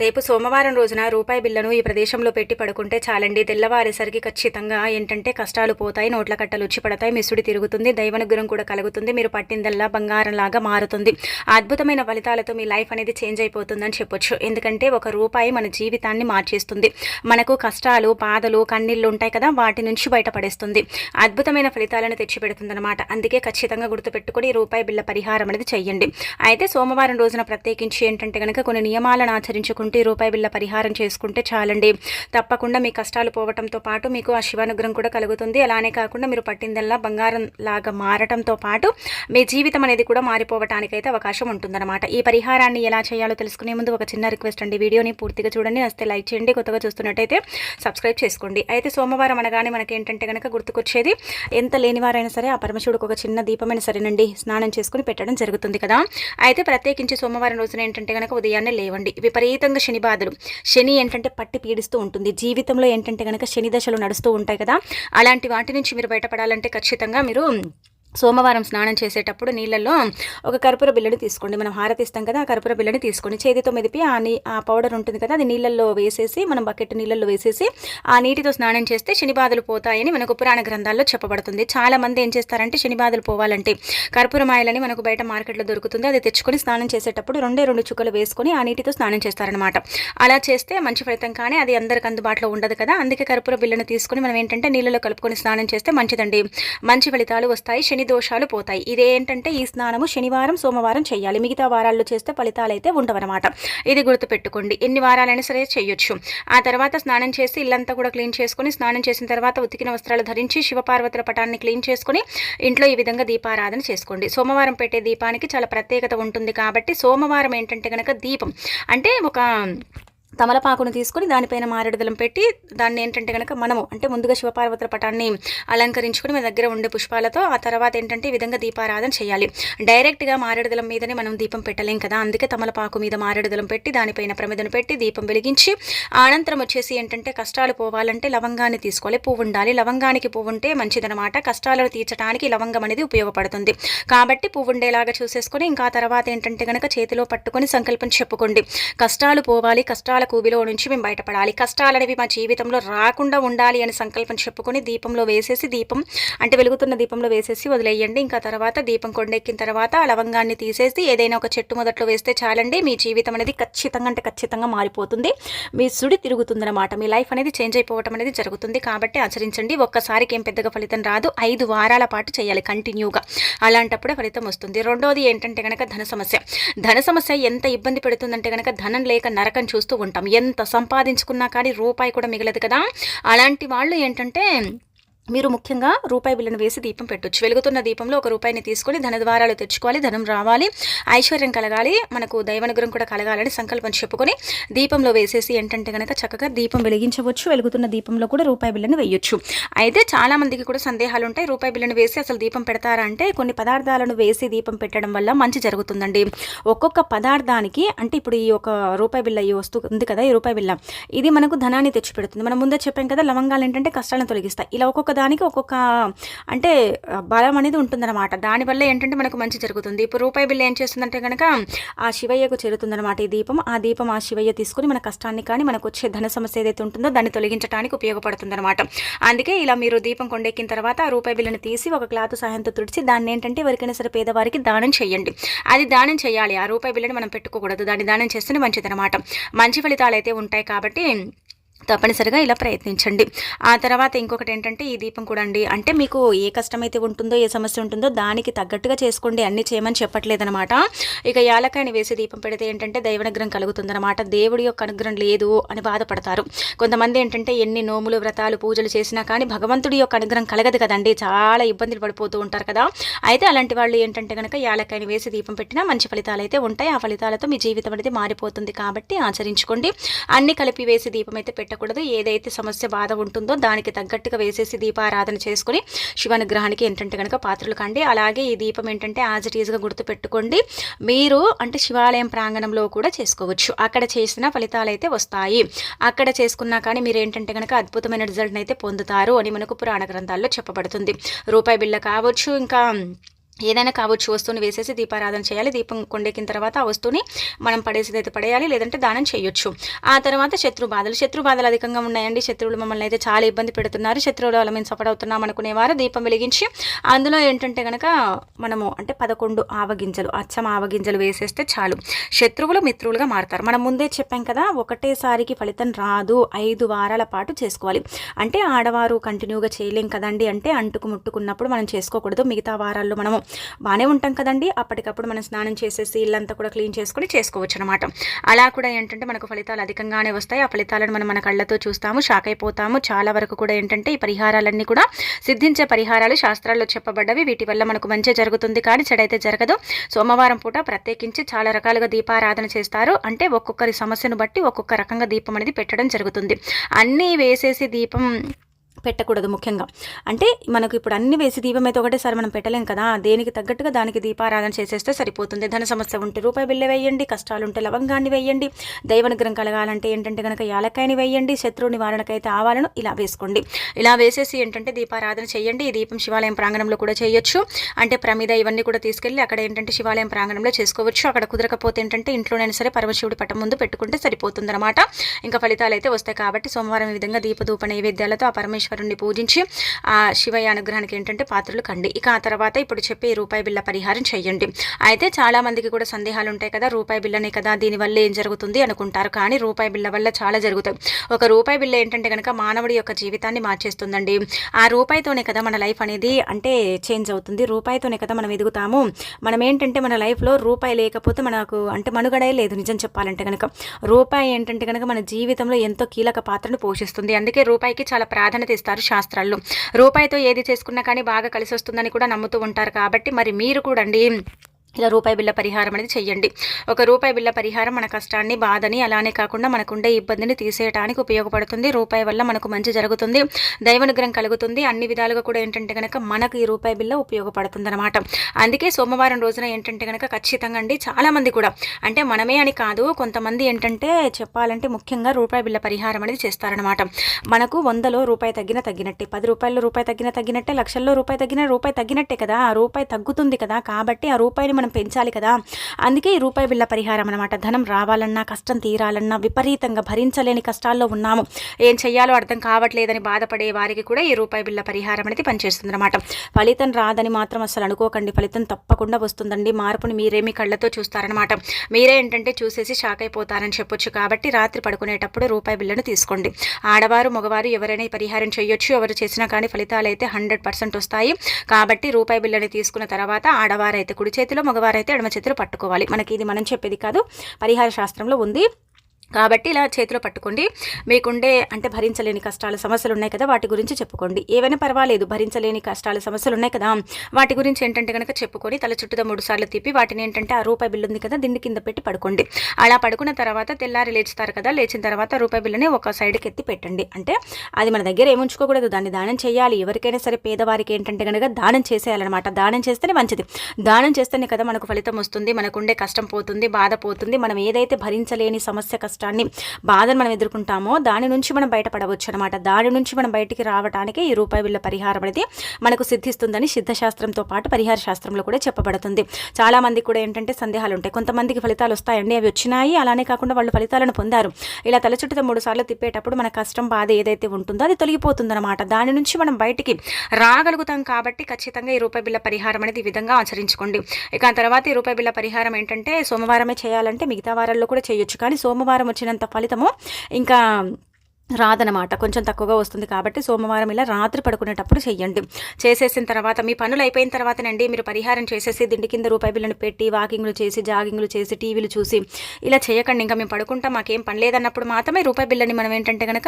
రేపు సోమవారం రోజున రూపాయి బిళ్ళను ఈ ప్రదేశంలో పెట్టి పడుకుంటే చాలండి. తెల్లవారేసరికి ఖచ్చితంగా ఏంటంటే కష్టాలు పోతాయి, నోట్ల కట్టలు ఉచ్చి పడతాయి, మిస్సుడి తిరుగుతుంది, దైవానుగ్రహం కూడా కలుగుతుంది, మీరు పట్టిందల్లా బంగారంలాగా మారుతుంది. అద్భుతమైన ఫలితాలతో మీ లైఫ్ అనేది చేంజ్ అయిపోతుందని చెప్పొచ్చు. ఎందుకంటే ఒక రూపాయి మన జీవితాన్ని మార్చేస్తుంది. మనకు కష్టాలు, బాధలు, కన్నీళ్ళు ఉంటాయి కదా, వాటి నుంచి బయటపడేస్తుంది. అద్భుతమైన ఫలితాలను తెచ్చిపెడుతుందన్నమాట. అందుకే ఖచ్చితంగా గుర్తుపెట్టుకొని రూపాయి బిళ్ళ పరిహారం అనేది చెయ్యండి. అయితే సోమవారం రోజున ప్రత్యేకించి ఏంటంటే కనుక కొన్ని నియమాలను ఆచరించుకుంటే రూపాయి బిళ్ళ పరిహారం చేసుకుంటే చాలండి. తప్పకుండా మీ కష్టాలు పోవటంతో పాటు మీకు ఆ శివానుగ్రహం కూడా కలుగుతుంది. అలానే కాకుండా మీరు పట్టిందల్లా బంగారం లాగా మారటంతో పాటు మీ జీవితం అనేది కూడా మారిపోవటానికైతే అవకాశం ఉంటుందన్నమాట. ఈ పరిహారాన్ని ఎలా చేయాలో తెలుసుకునే ముందు ఒక చిన్న రిక్వెస్ట్ అండి, వీడియోని పూర్తిగా చూడండి, నచ్చితే లైక్ చేయండి, కొత్తగా చూస్తున్నట్టయితే సబ్స్క్రైబ్ చేసుకోండి. అయితే సోమవారం అనగానే మనకి ఏంటంటే కనుక గుర్తుకొచ్చేది, ఎంత లేనివారైనా సరే ఆ పరమశివుడికి ఒక చిన్న దీపమైన సరేనండి స్నానం చేసుకుని పెట్టడం జరుగుతుంది కదా. అయితే ప్రత్యేకించి సోమవారం రోజున ఏంటంటే కనుక ఉదయాన్నే లేవండి. విపరీతంగా శని బాధలు, శని ఏంటంటే పట్టి పీడిస్తూ ఉంటుంది. జీవితంలో ఏంటంటే కనుక శని దశలు నడుస్తూ ఉంటాయి కదా, అలాంటి వాటి నుంచి మీరు బయటపడాలంటే ఖచ్చితంగా మీరు సోమవారం స్నానం చేసేటప్పుడు నీళ్ళల్లో ఒక కర్పూర బిళ్ళని తీసుకోండి. మనం హారతి ఇస్తాం కదా, ఆ కర్పూర బిళ్ళని తీసుకొని చేతితో మెదిపి ఆ పౌడర్ ఉంటుంది కదా, అది నీళ్ళల్లో వేసేసి, మనం బకెట్ నీళ్ళల్లో వేసేసి ఆ నీటితో స్నానం చేస్తే శని బాధలు పోతాయని మనకు పురాణ గ్రంథాల్లో చెప్పబడుతుంది. చాలా మంది ఏం చేస్తారంటే శని బాధలు పోవాలంటే కర్పూరం ఆయిల్ అని మనకు బయట మార్కెట్లో దొరుకుతుంది, అది తెచ్చుకొని స్నానం చేసేటప్పుడు 2 చుక్కలు వేసుకొని ఆ నీటితో స్నానం చేస్తారనమాట. అలా చేస్తే మంచి ఫలితం, కానీ అది అందరికి అందుబాటులో ఉండదు కదా. అందుకే కర్పూర బిళ్ళను తీసుకొని మనం ఏంటంటే నీళ్ళలో కలుపుకొని స్నానం చేస్తే మంచిదండి, మంచి ఫలితాలు వస్తాయి, శని దోషాలు పోతాయి. ఇదేంటంటే ఈ స్నానము శనివారం, సోమవారం చేయాలి. మిగతా వారాల్లో చేస్తే ఫలితాలు అయితే ఉండవన్నమాట. ఇది గుర్తుపెట్టుకోండి. ఎన్ని వారాలైనా సరే చేయొచ్చు. ఆ తర్వాత స్నానం చేసి ఇల్లంతా కూడా క్లీన్ చేసుకొని, స్నానం చేసిన తర్వాత ఉతికిన వస్త్రాలు ధరించి శివపార్వతుల పటాన్ని క్లీన్ చేసుకొని ఇంట్లో ఈ విధంగా దీపారాధన చేసుకోండి. సోమవారం పెట్టే దీపానికి చాలా ప్రత్యేకత ఉంటుంది కాబట్టి సోమవారం ఏంటంటే కనుక దీపం అంటే ఒక తమలపాకును తీసుకొని దానిపైన మారేడుదలం పెట్టి దాన్ని ఏంటంటే కనుక మనము అంటే ముందుగా శివపార్వతుల పటాన్ని అలంకరించుకొని మన దగ్గర ఉండే పుష్పాలతో ఆ తర్వాత ఏంటంటే ఈ విధంగా దీపారాధన చేయాలి. డైరెక్ట్గా మారేడుదలం మీదనే మనం దీపం పెట్టలేం కదా, అందుకే తమలపాకు మీద మారేడుదలం పెట్టి దానిపైన ప్రమిదను పెట్టి దీపం వెలిగించి అనంతరం వచ్చేసి ఏంటంటే కష్టాలు పోవాలంటే లవంగాన్ని తీసుకోవాలి, పువ్వు ఉండాలి. లవంగానికి పువ్వు ఉంటే మంచిదనమాట. కష్టాలను తీర్చడానికి లవంగం అనేది ఉపయోగపడుతుంది కాబట్టి పువ్వు ఉండేలాగా చూసేసుకొని ఇంకా తర్వాత ఏంటంటే కనుక చేతిలో పట్టుకొని సంకల్పం చెప్పుకోండి. కష్టాలు పోవాలి, కష్టాల కూబిలో నుంచి మేము బయటపడాలి, కష్టాలనేవి మా జీవితంలో రాకుండా ఉండాలి అని సంకల్పం చెప్పుకొని దీపంలో వేసేసి, దీపం అంటే వెలుగుతున్న దీపంలో వేసేసి వదిలేయండి. ఇంకా తర్వాత దీపం కొండెక్కిన తర్వాత ఆ లవంగాన్ని తీసేసి ఏదైనా ఒక చెట్టు మొదట్లో వేస్తే చాలండి, మీ జీవితం అనేది ఖచ్చితంగా మారిపోతుంది, మీ సుడి తిరుగుతుందన్నమాట. మీ లైఫ్ అనేది చేంజ్ అయిపోవటం అనేది జరుగుతుంది. కాబట్టి ఆచరించండి. ఒక్కసారికి ఏం పెద్దగా ఫలితం రాదు, 5 వారాల పాటు చేయాలి కంటిన్యూగా, అలాంటప్పుడే ఫలితం వస్తుంది. రెండోది ఏంటంటే కనుక ధన సమస్య ఎంత ఇబ్బంది పెడుతుందంటే కనుక ధనం లేక నరకం చూస్తూ ఉంటాం. ఎంత సంపాదించుకున్నా కానీ రూపాయి కూడా మిగలదు కదా. అలాంటి వాళ్ళు ఏంటంటే మీరు ముఖ్యంగా రూపాయి బిళ్ళను వేసి దీపం పెట్టొచ్చు. వెలుగుతున్న దీపంలో ఒక రూపాయిని తీసుకొని ధన ద్వారాలు తెచ్చుకోవాలి, ధనం రావాలి, ఐశ్వర్యం కలగాలి, మనకు దైవానుగ్రహం కూడా కలగాలని సంకల్పం చెప్పుకొని దీపంలో వేసేసి ఏంటంటే కనుక చక్కగా దీపం వెలిగించవచ్చు. వెలుగుతున్న దీపంలో కూడా రూపాయి బిళ్ళను వేయొచ్చు. అయితే చాలా మందికి కూడా సందేహాలు ఉంటాయి, రూపాయి బిళ్ళను వేసి అసలు దీపం పెడతారా అంటే కొన్ని పదార్థాలను వేసి దీపం పెట్టడం వల్ల మంచి జరుగుతుందండి. ఒక్కొక్క పదార్థానికి అంటే ఇప్పుడు ఈ ఒక రూపాయి బిళ్ళ ఈ వస్తువు ఉంది కదా, ఈ రూపాయి బిళ్ళ ఇది మనకు ధనాన్ని తెచ్చిపెడుతుంది. మనం ముందే చెప్పాం కదా, లవంగాలు ఏంటంటే కష్టాలను తొలగిస్తాయి. ఇలా ఒక్కొక్క దానికి ఒక్కొక్క అంటే బలం అనేది ఉంటుందన్నమాట. దానివల్ల ఏంటంటే మనకు మంచి జరుగుతుంది. ఇప్పుడు రూపాయి బిళ్ళ ఏం చేస్తుందంటే కనుక ఆ శివయ్యకు చేరుతుందన్నమాట ఈ దీపం. ఆ దీపం ఆ శివయ్య తీసుకుని మన కష్టాన్ని కానీ మనకు వచ్చే ధన సమస్య ఏదైతే ఉంటుందో దాన్ని తొలగించడానికి ఉపయోగపడుతుందన్నమాట. అందుకే ఇలా మీరు దీపం కొండెక్కిన తర్వాత ఆ రూపాయి బిళ్ళను తీసి ఒక క్లాత్ సహాయంతో తుడిచి దాన్ని ఏంటంటే ఎవరికైనా సరే పేదవారికి దానం చేయండి. అది దానం చేయాలి, ఆ రూపాయి బిళ్ళని మనం పెట్టుకోకూడదు, దాన్ని దానం చేస్తేనే మంచిదన్నమాట. మంచి ఫలితాలు అయితే ఉంటాయి కాబట్టి తప్పనిసరిగా ఇలా ప్రయత్నించండి. ఆ తర్వాత ఇంకొకటి ఏంటంటే ఈ దీపం కూడా అండి, అంటే మీకు ఏ కష్టమైతే ఉంటుందో ఏ సమస్య ఉంటుందో దానికి తగ్గట్టుగా చేసుకోండి, అన్నీ చేయమని చెప్పట్లేదనమాట. ఇక యాలకాయని వేసి దీపం పెడితే ఏంటంటే దైవానుగ్రహం కలుగుతుందన్నమాట. దేవుడి యొక్క అనుగ్రహం లేదు అని బాధపడతారు కొంతమంది. ఏంటంటే ఎన్ని నోములు, వ్రతాలు, పూజలు చేసినా కానీ భగవంతుడి యొక్క అనుగ్రహం కలగదు కదండి, చాలా ఇబ్బందులు పడిపోతూ ఉంటారు కదా. అయితే అలాంటి వాళ్ళు ఏంటంటే కనుక యాలకాయని వేసి దీపం పెట్టినా మంచి ఫలితాలు అయితే ఉంటాయి. ఆ ఫలితాలతో మీ జీవితం అనేది మారిపోతుంది కాబట్టి ఆచరించుకోండి. అన్ని కలిపి వేసి దీపం అయితే పెట్టకూడదు. ఏదైతే సమస్య బాధ ఉంటుందో దానికి తగ్గట్టుగా వేసేసి దీపారాధన చేసుకుని శివానుగ్రహానికి ఏంటంటే కనుక పాత్రలు కండి. అలాగే ఈ దీపం ఏంటంటే యాజ్ ఇట్ ఈజ్గా గుర్తుపెట్టుకోండి. మీరు అంటే శివాలయం ప్రాంగణంలో కూడా చేసుకోవచ్చు, అక్కడ చేసిన ఫలితాలు అయితే వస్తాయి. అక్కడ చేసుకున్నా కానీ మీరు ఏంటంటే కనుక అద్భుతమైన రిజల్ట్ని అయితే పొందుతారు అని మనకు పురాణ గ్రంథాల్లో చెప్పబడుతుంది. రూపాయి బిళ్ళ కావచ్చు, ఇంకా ఏదైనా కావచ్చు, వస్తువుని వేసేసి దీపారాధన చేయాలి. దీపం కొండెక్కిన తర్వాత ఆ వస్తువుని మనం పడేసేదైతే పడేయాలి, లేదంటే దానం చేయొచ్చు. ఆ తర్వాత శత్రు బాధలు అధికంగా ఉన్నాయండి, శత్రువులు మమ్మల్ని అయితే చాలా ఇబ్బంది పెడుతున్నారు, శత్రువుల వల్ల మేము సఫర్ అవుతున్నాం అనుకునేవారు దీపం వెలిగించి అందులో ఏంటంటే కనుక మనము అంటే 11 ఆవగింజలు, అచ్చం ఆవగింజలు వేసేస్తే చాలు, శత్రువులు మిత్రులుగా మారుతారు. మనం ముందే చెప్పాం కదా, ఒకటేసారికి ఫలితం రాదు, 5 వారాల పాటు చేసుకోవాలి. అంటే ఆడవారు కంటిన్యూగా చేయలేం కదండి, అంటే అంటుకు ముట్టుకున్నప్పుడు మనం చేసుకోకూడదు. మిగతా వారాల్లో మనము బాగానే ఉంటాం కదండి, అప్పటికప్పుడు మనం స్నానం చేసేసి ఇల్లంతా కూడా క్లీన్ చేసుకొని చేసుకోవచ్చు అనమాట. అలా కూడా ఏంటంటే మనకు ఫలితాలు అధికంగానే వస్తాయి. ఆ ఫలితాలను మనం మన కళ్ళతో చూస్తాము, షాక్ అయిపోతాము. చాలా వరకు కూడా ఏంటంటే ఈ పరిహారాలన్నీ కూడా సిద్ధించే పరిహారాలు, శాస్త్రాల్లో చెప్పబడ్డవి. వీటి వల్ల మనకు మంచి జరుగుతుంది, కానీ చెడైతే జరగదు. సోమవారం పూట ప్రత్యేకించి చాలా రకాలుగా దీపారాధన చేస్తారు. అంటే ఒక్కొక్కరి సమస్యను బట్టి ఒక్కొక్క రకంగా దీపం అనేది పెట్టడం జరుగుతుంది. అన్నీ వేసేసి దీపం పెట్టకూడదు ముఖ్యంగా. అంటే మనకు ఇప్పుడు అన్ని వేసి దీపం అయితే ఒకటేసారి మనం పెట్టలేం కదా, దేనికి తగ్గట్టుగా దానికి దీపారాధన చేసేస్తే సరిపోతుంది. ధన సమస్య ఉంటే రూపాయి బిళ్ళ వేయండి, కష్టాలు ఉంటే లవంగాన్ని వేయండి, దైవనుగ్రహం కలగాలంటే ఏంటంటే కనుక యాలక్కాయని వేయండి, శత్రువు నివారణకైతే ఆవాలను ఇలా వేసుకోండి. ఇలా వేసేసి ఏంటంటే దీపారాధన చేయండి. ఈ దీపం శివాలయం ప్రాంగణంలో కూడా చేయొచ్చు. అంటే ప్రమిద ఇవన్నీ కూడా తీసుకెళ్ళి అక్కడ ఏంటంటే శివాలయం ప్రాంగణంలో చేసుకోవచ్చు. అక్కడ కుదరకపోతే ఏంటంటే ఇంట్లోనైనా సరే పరమశివుడి పట్టం ముందు పెట్టుకుంటే సరిపోతుంది అనమాట. ఇంకా ఫలితాలు అయితే వస్తాయి. కాబట్టి సోమవారం ఈ విధంగా దీపధూప నైవేద్యాలతో ఆ పరమేశ్వరుని పూజించి ఆ శివయ్య అనుగ్రహానికి ఏంటంటే పాత్రలు కండి. ఇక ఆ తర్వాత ఇప్పుడు చెప్పే రూపాయి బిళ్ళ పరిహారం చేయండి. అయితే చాలా మందికి కూడా సందేహాలు ఉంటాయి కదా, రూపాయి బిళ్ళనే కదా, దీనివల్ల ఏం జరుగుతుంది అనుకుంటారు. కానీ రూపాయి బిళ్ళ వల్ల చాలా జరుగుతాయి. ఒక రూపాయి బిళ్ళ ఏంటంటే కనుక మానవుడి యొక్క జీవితాన్ని మార్చేస్తుందండి. ఆ రూపాయితోనే కదా మన లైఫ్ అనేది అంటే చేంజ్ అవుతుంది. రూపాయితోనే కదా మనం ఎదుగుతాము. మనం ఏంటంటే మన లైఫ్లో రూపాయి లేకపోతే మనకు అంటే మనుగడే లేదు. నిజం చెప్పాలంటే కనుక రూపాయి ఏంటంటే కనుక మన జీవితంలో ఎంతో కీలక పాత్రను పోషిస్తుంది. అందుకే రూపాయికి చాలా ప్రాధాన్యత ఇస్తారు శాస్త్రాల్లో. రూపాయితో ఏది చేసుకున్నా కానీ బాగా కలిసి వస్తుందని కూడా నమ్ముతూ ఉంటారు. కాబట్టి మరి మీరు కూడా అండి ఇలా రూపాయి బిళ్ళ పరిహారం అనేది చెయ్యండి. ఒక రూపాయి బిళ్ళ పరిహారం మన కష్టాన్ని, బాధని, అలానే కాకుండా మనకుండే ఇబ్బందిని తీసేయడానికి ఉపయోగపడుతుంది. రూపాయి వల్ల మనకు మంచి జరుగుతుంది, దైవానుగ్రహం కలుగుతుంది. అన్ని విధాలుగా కూడా ఏంటంటే కనుక మనకు ఈ రూపాయి బిళ్ళ ఉపయోగపడుతుంది అనమాట. అందుకే సోమవారం రోజున ఏంటంటే కనుక ఖచ్చితంగా అండి చాలామంది కూడా అంటే మనమే అని కాదు, కొంతమంది ఏంటంటే చెప్పాలంటే ముఖ్యంగా రూపాయి బిళ్ళ పరిహారం అనేది చేస్తారనమాట. మనకు 100లో రూపాయి తగ్గినట్టే, 10 రూపాయల్లో రూపాయి తగ్గినట్టే, లక్షల్లో రూపాయి తగ్గినట్టే కదా, ఆ రూపాయి తగ్గుతుంది కదా. కాబట్టి ఆ రూపాయిని మనం పెంచాలి కదా. అందుకే ఈ రూపాయి బిళ్ళ పరిహారం అనమాట. ధనం రావాలన్నా, కష్టం తీరాలన్నా, విపరీతంగా భరించలేని కష్టాల్లో ఉన్నాము, ఏం చెయ్యాలో అర్థం కావట్లేదని బాధపడే వారికి కూడా ఈ రూపాయి బిళ్ళ పరిహారం అనేది పనిచేస్తుంది అనమాట. ఫలితం రాదని మాత్రం అసలు అనుకోకండి, ఫలితం తప్పకుండా వస్తుందండి. మార్పుని మీరే మీ కళ్ళతో చూస్తారనమాట. మీరే ఏంటంటే చూసేసి షాక్ అయిపోతారని చెప్పొచ్చు. కాబట్టి రాత్రి పడుకునేటప్పుడు రూపాయి బిళ్ళను తీసుకోండి. ఆడవారు మగవారు ఎవరైనా ఈ పరిహారం చేయొచ్చు. ఎవరు చేసినా కానీ ఫలితాలు అయితే 100% వస్తాయి. కాబట్టి రూపాయి బిళ్ళని తీసుకున్న తర్వాత ఆడవారైతే కుడి చేతిలో, మగవారైతే ఎడమ చేతిలో పట్టుకోవాలి. మనకి ఇది మనం చెప్పేది కాదు, పరిహార శాస్త్రంలో ఉంది. కాబట్టి ఇలా చేతిలో పట్టుకోండి. మీకుండే అంటే భరించలేని కష్టాలు, సమస్యలు ఉన్నాయి కదా, వాటి గురించి చెప్పుకోండి. ఏవైనా పర్వాలేదు, భరించలేని కష్టాలు, సమస్యలు ఉన్నాయి కదా, వాటి గురించి ఏంటంటే కనుక చెప్పుకొని తల చుట్టూతో 3 సార్లు తిప్పి వాటిని ఏంటంటే ఆ రూపాయి బిల్లు ఉంది కదా దిండి కింద పెట్టి పడుకోండి. అలా పడుకున్న తర్వాత తెల్లారి లేచుతారు కదా, లేచిన తర్వాత రూపాయి బిల్లుని ఒక సైడ్కి ఎత్తి పెట్టండి. అంటే అది మన దగ్గర ఏముంచుకోకూడదు, దాన్ని దానం చేయాలి. ఎవరికైనా సరే పేదవారికి ఏంటంటే కనుక దానం చేసేయాలన్నమాట. దానం చేస్తేనే మంచిది. దానం చేస్తేనే కదా మనకు ఫలితం వస్తుంది, మనకుండే కష్టం పోతుంది, బాధ పోతుంది. మనం ఏదైతే భరించలేని సమస్య, కష్టాన్ని, బాధను మనం ఎదుర్కొంటామో దాని నుంచి మనం బయటపడవచ్చు అనమాట. దాని నుంచి మనం బయటికి రావడానికి ఈ రూపాయి బిళ్ళ పరిహారం అనేది మనకు సిద్ధిస్తుందని సిద్ధశాస్త్రంతో పాటు పరిహార శాస్త్రంలో కూడా చెప్పబడుతుంది. చాలా మంది కూడా ఏంటంటే సందేహాలు ఉంటాయి. కొంతమందికి ఫలితాలు వస్తాయండి, అవి వచ్చినాయి. అలానే కాకుండా వాళ్ళు ఫలితాలను పొందారు. ఇలా తల చుట్టూ 3 సార్లు తిప్పేటప్పుడు మన కష్టం, బాధ ఏదైతే ఉంటుందో అది తొలగిపోతుందన్నమాట. దాని నుంచి మనం బయటికి రాగలుగుతాం. కాబట్టి ఖచ్చితంగా ఈ రూపాయి బిళ్ళ పరిహారం అనేది ఈ విధంగా ఆచరించుకోండి. ఇక ఆ తర్వాత ఈ రూపాయి బిళ్ళ పరిహారం ఏంటంటే సోమవారమే చేయాలంటే మిగతా వారాల్లో కూడా చేయొచ్చు. కానీ సోమవారం వచ్చినంత ఫలితము ఇంకా రాదనమాట, కొంచెం తక్కువగా వస్తుంది. కాబట్టి సోమవారం ఇలా రాత్రి పడుకునేటప్పుడు చెయ్యండి. చేసేసిన తర్వాత మీ పనులు అయిపోయిన తర్వాతనండి మీరు పరిహారం చేసేసి దిండి కింద రూపాయి బిళ్ళను పెట్టి వాకింగ్లు చేసి, జాగింగ్లు చేసి, టీవీలు చూసి ఇలా చేయకండి. ఇంకా మేము పడుకుంటాం, మాకేం పని లేదన్నప్పుడు మాత్రమే రూపాయి బిళ్ళని మనం ఏంటంటే కనుక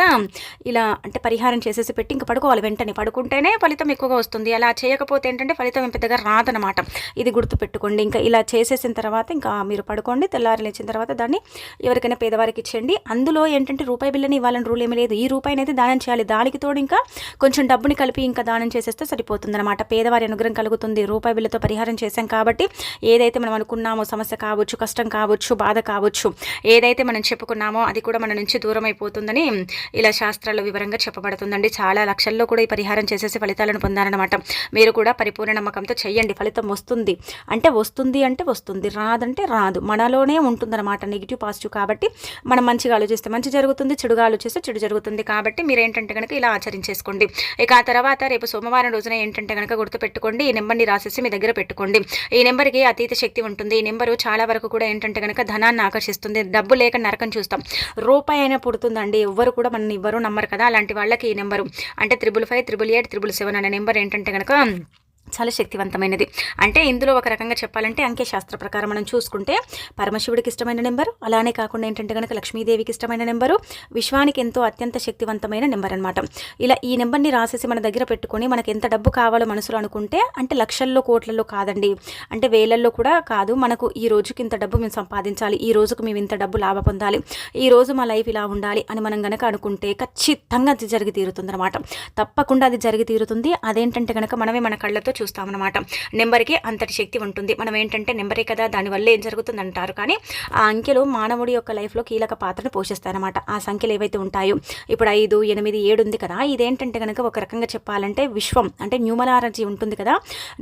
ఇలా అంటే పరిహారం చేసేసి పెట్టి ఇంకా పడుకోవాలి. వెంటనే పడుకుంటేనే ఫలితం ఎక్కువగా వస్తుంది. అలా చేయకపోతే ఏంటంటే ఫలితం పెద్దగా రాదనమాట. ఇది గుర్తుపెట్టుకోండి. ఇంకా ఇలా చేసేసిన తర్వాత ఇంకా మీరు పడుకోండి. తెల్లారి లేచిన తర్వాత దాన్ని ఎవరికైనా పేదవారికి ఇచ్చేయండి. అందులో ఏంటంటే రూపాయి బిళ్ళని ఇవ్వాలని రూల్ ఏమీ లేదు. ఈ రూపాయిని అయితే దానం చేయాలి. దానికి తోడు ఇంకా కొంచెం డబ్బుని కలిపి ఇంకా దానం చేసేస్తే సరిపోతుంది అనమాట. పేదవారి అనుగ్రహం కలుగుతుంది. రూపాయి బిళ్ళతో పరిహారం చేశాం కాబట్టి ఏదైతే మనం అనుకున్నామో సమస్య కావచ్చు, కష్టం కావచ్చు, బాధ కావచ్చు, ఏదైతే మనం చెప్పుకున్నామో అది కూడా మన నుంచి దూరం అయిపోతుందని ఇలా శాస్త్రాల్లో వివరంగా చెప్పబడుతుందండి. చాలా లక్షల్లో కూడా ఈ పరిహారం చేసేసి ఫలితాలను పొందారనమాట. మీరు కూడా పరిపూర్ణ నమ్మకంతో చెయ్యండి. ఫలితం వస్తుంది అంటే వస్తుంది, రాదంటే రాదు. మనలోనే ఉంటుందన్నమాట నెగిటివ్ పాజిటివ్. కాబట్టి మనం మంచిగా ఆలోచిస్తే మంచి జరుగుతుంది, చెడుగా ఆలోచిస్తే చెడు జరుగుతుంది. కాబట్టి మీరు ఏంటంటే కనుక ఇలా ఆచరించేసుకోండి. ఇక ఆ తర్వాత రేపు సోమవారం రోజున ఏంటంటే కనుక గుర్తుపెట్టుకోండి, ఈ నెంబర్ని రాసేసి మీ దగ్గర పెట్టుకోండి. ఈ నెంబర్కి అతీత శక్తి ఉంటుంది. ఈ నెంబరు చాలా వరకు కూడా ఏంటంటే కనుక ధనాన్ని ఆకర్షిస్తుంది. డబ్బు లేక నరకం చూస్తాం. రూపాయి అయినా పుడుతుందండి. ఎవ్వరు కూడా మన ఇవ్వరు, నమ్మరు కదా. అలాంటి వాళ్ళకి ఈ నెంబరు అంటే 555 888 777 అనే నెంబర్ ఏంటంటే కనుక చాలా శక్తివంతమైనది. అంటే ఇందులో ఒక రకంగా చెప్పాలంటే అంకెశాస్త్ర ప్రకారం మనం చూసుకుంటే పరమశివుడికి ఇష్టమైన నెంబరు, అలానే కాకుండా ఏంటంటే కనుక లక్ష్మీదేవికి ఇష్టమైన నెంబరు, విశ్వానికి ఎంతో అత్యంత శక్తివంతమైన నెంబర్ అనమాట. ఇలా ఈ నెంబర్ని రాసేసి మన దగ్గర పెట్టుకొని మనకు ఎంత డబ్బు కావాలో మనసులో అనుకుంటే, అంటే లక్షల్లో కోట్లలో కాదండి, అంటే వేలల్లో కూడా కాదు, మనకు ఈ రోజుకి ఇంత డబ్బు మేము సంపాదించాలి, ఈ రోజుకు మేము ఇంత డబ్బు లాభ పొందాలి, ఈ రోజు మా లైఫ్ ఇలా ఉండాలి అని మనం గనక అనుకుంటే ఖచ్చితంగా అది జరిగి తీరుతుంది అనమాట. తప్పకుండా అది జరిగి తీరుతుంది. అదేంటంటే కనుక మనమే మన కళ్ళతో చూస్తామన్నమాట. నెంబర్కి అంతటి శక్తి ఉంటుంది. మనం ఏంటంటే నెంబరే కదా, దానివల్ల ఏం జరుగుతుంది అంటారు, కానీ ఆ అంకెలు మానవుడి యొక్క లైఫ్లో కీలక పాత్రను పోషిస్తాయన్నమాట. ఆ సంఖ్యలు ఏవైతే ఉంటాయో, ఇప్పుడు 5 8 7 ఉంది కదా, ఇదేంటంటే కనుక ఒక రకంగా చెప్పాలంటే విశ్వం అంటే న్యూమరాలజీ ఉంటుంది కదా,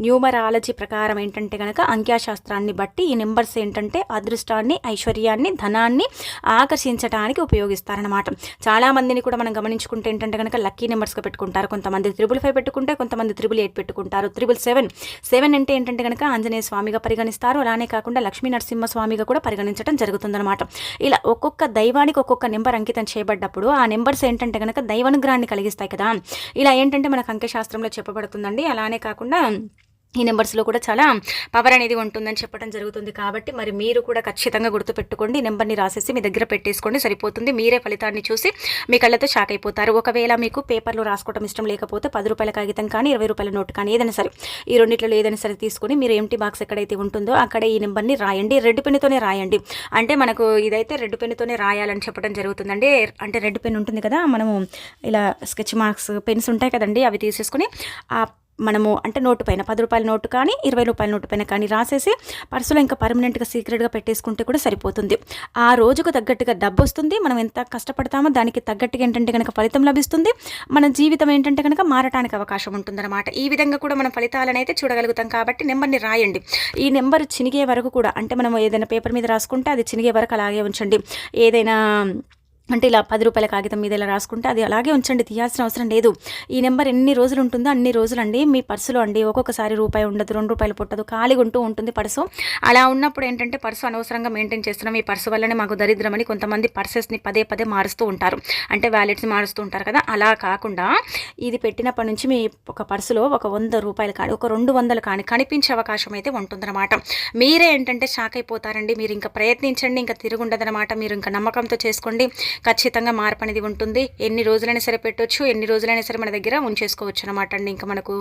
న్యూమరాలజీ ప్రకారం ఏంటంటే కనుక అంఖ్యాశాస్త్రాన్ని బట్టి ఈ నెంబర్స్ ఏంటంటే అదృష్టాన్ని, ఐశ్వర్యాన్ని, ధనాన్ని ఆకర్షించడానికి ఉపయోగిస్తారనమాట. చాలా మందిని కూడా మనం గమనించుకుంటే ఏంటంటే కనుక లక్కీ నెంబర్స్గా పెట్టుకుంటారు. కొంతమంది 555 పెట్టుకుంటే, కొంతమంది 888 పెట్టుకుంటారు. 777 అంటే ఏంటంటే కనుక ఆంజనేయ స్వామిగా పరిగణిస్తారు. అలానే కాకుండా లక్ష్మీ నరసింహ స్వామిగా కూడా పరిగణించడం జరుగుతుందన్నమాట. ఇలా ఒక్కొక్క దైవానికి ఒక్కొక్క నెంబర్ అంకితం చేయబడ్డప్పుడు ఆ నెంబర్స్ ఏంటంటే కనుక దైవానుగ్రహాన్ని కలిగిస్తాయి కదా. ఇలా ఏంటంటే మనకు అంకెశాస్త్రంలో చెప్పబడుతుందండి. అలానే కాకుండా ఈ నెంబర్స్లో కూడా చాలా పవర్ అనేది ఉంటుందని చెప్పడం జరుగుతుంది. కాబట్టి మరి మీరు కూడా ఖచ్చితంగా గుర్తుపెట్టుకోండి. ఈ నెంబర్ని రాసేసి మీ దగ్గర పెట్టేసుకోండి, సరిపోతుంది. మీరే ఫలితాన్ని చూసి మీ కళ్ళతో షాక్ అయిపోతారు. ఒకవేళ మీకు పేపర్లో రాసుకోవడం ఇష్టం లేకపోతే 10 రూపాయల కాగితం కానీ 20 రూపాయల నోట్ కానీ ఏదైనా సరే, ఈ రెండిట్లో ఏదైనా సరే తీసుకొని మీరు ఎంటీ బాక్స్ ఎక్కడైతే ఉంటుందో అక్కడ ఈ నెంబర్ని రాయండి. రెడ్ పెన్నుతోనే రాయండి. అంటే మనకు ఇదైతే రెడ్ పెన్నుతోనే రాయాలని చెప్పడం జరుగుతుందండి. అంటే రెడ్ పెన్ ఉంటుంది కదా, మనము ఇలా స్కెచ్ మార్క్స్ పెన్స్ ఉంటాయి కదండి, అవి తీసేసుకొని ఆ మనము అంటే నోటు పైన 10 రూపాయల నోటు కానీ 20 రూపాయల నోటు పైన కానీ రాసేసి పర్సులో ఇంకా పర్మనెంట్గా సీక్రెట్గా పెట్టేసుకుంటే కూడా సరిపోతుంది. ఆ రోజుకు తగ్గట్టుగా డబ్బు వస్తుంది. మనం ఎంత కష్టపడతామో దానికి తగ్గట్టుగా ఏంటంటే కనుక ఫలితం లభిస్తుంది. మన జీవితం ఏంటంటే కనుక మారటానికి అవకాశం ఉంటుందన్నమాట. ఈ విధంగా కూడా మనం ఫలితాలను అయితే చూడగలుగుతాం. కాబట్టి నెంబర్ని రాయండి. ఈ నెంబర్ చినిగే వరకు కూడా, అంటే మనం ఏదైనా పేపర్ మీద రాసుకుంటే అది చినిగే వరకు అలాగే ఉంచండి. ఏదైనా అంటే ఇలా 10 రూపాయల కాగితం మీద ఇలా రాసుకుంటే అది అలాగే ఉంచండి, తీయాల్సిన అవసరం లేదు. ఈ నెంబర్ ఎన్ని రోజులు ఉంటుందో అన్ని రోజులు అండి మీ పర్సులో అండి. ఒక్కొక్కసారి రూపాయి ఉండదు, 2 రూపాయలు పుట్టదు, ఖాళీగా ఉంటూ ఉంటుంది పర్సు. అలా ఉన్నప్పుడు ఏంటంటే పర్సు అనవసరంగా మెయింటైన్ చేస్తున్నాం, ఈ పర్సు వల్లనే మాకు దరిద్రమని కొంతమంది పర్సెస్ని పదే పదే మారుస్తూ ఉంటారు, అంటే వ్యాలెట్స్ని మారుస్తూ ఉంటారు కదా. అలా కాకుండా ఇది పెట్టినప్పటి నుంచి మీ ఒక పర్సులో ఒక 100 రూపాయలు కానీ ఒక 200 కానీ కనిపించే అవకాశం అయితే ఉంటుందన్నమాట. మీరే ఏంటంటే షాక్ అయిపోతారండి. మీరు ఇంకా ప్రయత్నించండి, ఇంకా తిరుగుండదనమాట. మీరు ఇంకా నమ్మకంతో చేసుకోండి, ఖచ్చితంగా మార్పు అనేది ఉంటుంది. ఎన్ని రోజులైనా సరే పెట్టొచ్చు, ఎన్ని రోజులైనా సరే మన దగ్గర ఉంచేసుకోవచ్చు అనమాట అండి. ఇంకా మనకు